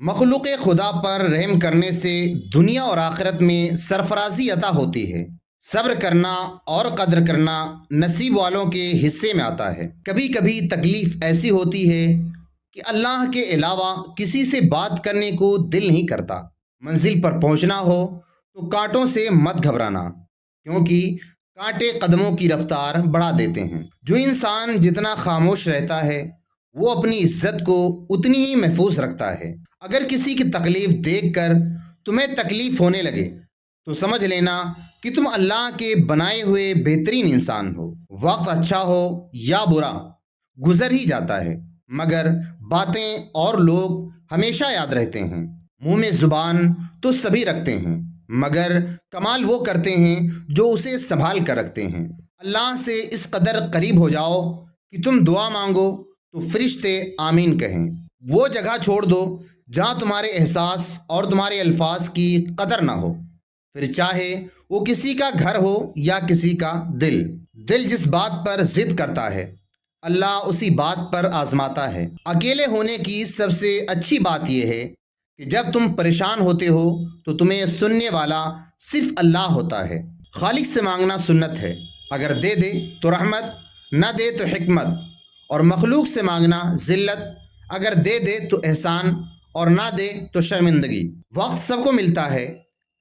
मखलूक खुदा पर रहम करने से दुनिया और आखिरत में सरफराजी अता होती है। सब्र करना और कद्र करना नसीब वालों के हिस्से में आता है। कभी कभी तकलीफ ऐसी होती है कि अल्लाह के अलावा किसी से बात करने को दिल नहीं करता। मंजिल पर पहुंचना हो तो कांटों से मत घबराना, क्योंकि कांटे कदमों की रफ्तार बढ़ा देते हैं। जो इंसान जितना खामोश रहता है वो अपनी इज्जत को उतनी ही महफूज रखता है। अगर किसी की तकलीफ देखकर तुम्हें तकलीफ होने लगे तो समझ लेना कि तुम अल्लाह के बनाए हुए बेहतरीन इंसान हो। वक्त अच्छा हो या बुरा गुजर ही जाता है, मगर बातें और लोग हमेशा याद रहते हैं। मुंह में जुबान तो सभी रखते हैं, मगर कमाल वो करते हैं जो उसे संभाल कर रखते हैं। अल्लाह से इस कदर करीब हो जाओ कि तुम दुआ मांगो तो फरिश्ते आमीन कहें। वो जगह छोड़ दो जहाँ तुम्हारे एहसास और तुम्हारे अल्फाज की कदर ना हो, फिर चाहे वो किसी का घर हो या किसी का दिल। दिल जिस बात पर जिद करता है अल्लाह उसी बात पर आजमाता है। अकेले होने की सबसे अच्छी बात यह है कि जब तुम परेशान होते हो तो तुम्हें सुनने वाला सिर्फ अल्लाह होता है। खालिक से मांगना सुन्नत है, अगर दे दे तो रहमत, न दे तो हिकमत। और मखलूक से मांगना जिल्लत, अगर दे दे तो एहसान और ना दे तो शर्मिंदगी। वक्त सबको मिलता है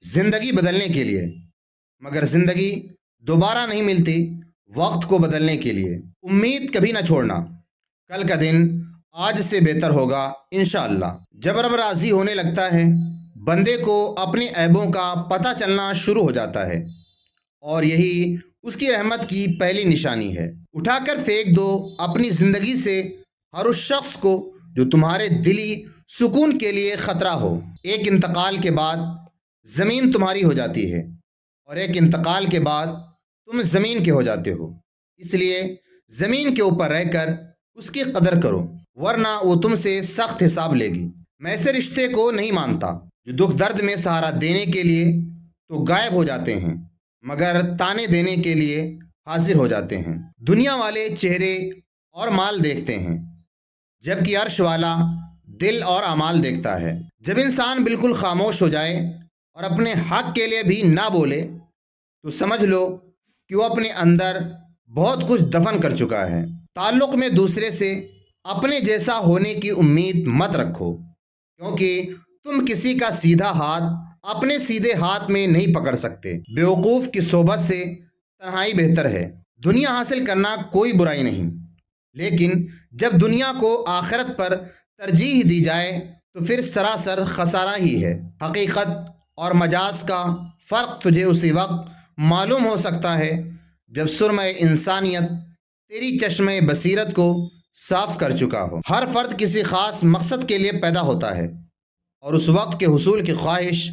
जिंदगी बदलने के लिए, मगर जिंदगी दोबारा नहीं मिलती वक्त को बदलने के लिए। उम्मीद कभी ना छोड़ना, कल का दिन आज से बेहतर होगा इंशाअल्लाह। जब रब राजी होने लगता है बंदे को अपने ऐबों का पता चलना शुरू हो जाता है, और यही उसकी रहमत की पहली निशानी है। उठाकर फेंक दो अपनी ज़िंदगी से हर उस शख्स को जो तुम्हारे दिली सुकून के लिए ख़तरा हो। एक इंतकाल के बाद ज़मीन तुम्हारी हो जाती है, और एक इंतकाल के बाद तुम ज़मीन के हो जाते हो। इसलिए ज़मीन के ऊपर रहकर उसकी कदर करो, वरना वो तुमसे सख्त हिसाब लेगी। मैं ऐसे रिश्ते को नहीं मानता जो दुख दर्द में सहारा देने के लिए तो गायब हो जाते हैं, मगर ताने देने के लिए हाजिर हो जाते हैं। दुनिया वाले चेहरे और माल देखते हैं, जबकि अर्श वाला दिल और अमाल देखता है। जब इंसान बिल्कुल खामोश हो जाए और अपने हक के लिए भी ना बोले तो समझ लो कि वो अपने अंदर बहुत कुछ दफन कर चुका है। ताल्लुक़ में दूसरे से अपने जैसा होने की उम्मीद मत रखो, क्योंकि तुम किसी का सीधा हाथ अपने सीधे हाथ में नहीं पकड़ सकते। बेवकूफ़ की सोबत से तन्हाई बेहतर है। दुनिया हासिल करना कोई बुराई नहीं, लेकिन जब दुनिया को आखिरत पर तरजीह दी जाए तो फिर सरासर खसारा ही है। हकीकत और मजाज का फ़र्क तुझे उसी वक्त मालूम हो सकता है जब सुरमा इंसानियत तेरी चश्मे बसीरत को साफ कर चुका हो। हर फर्द किसी ख़ास मकसद के लिए पैदा होता है, और उस वक्त के हुसूल की ख्वाहिश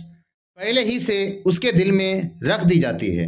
पहले ही से उसके दिल में रख दी जाती है।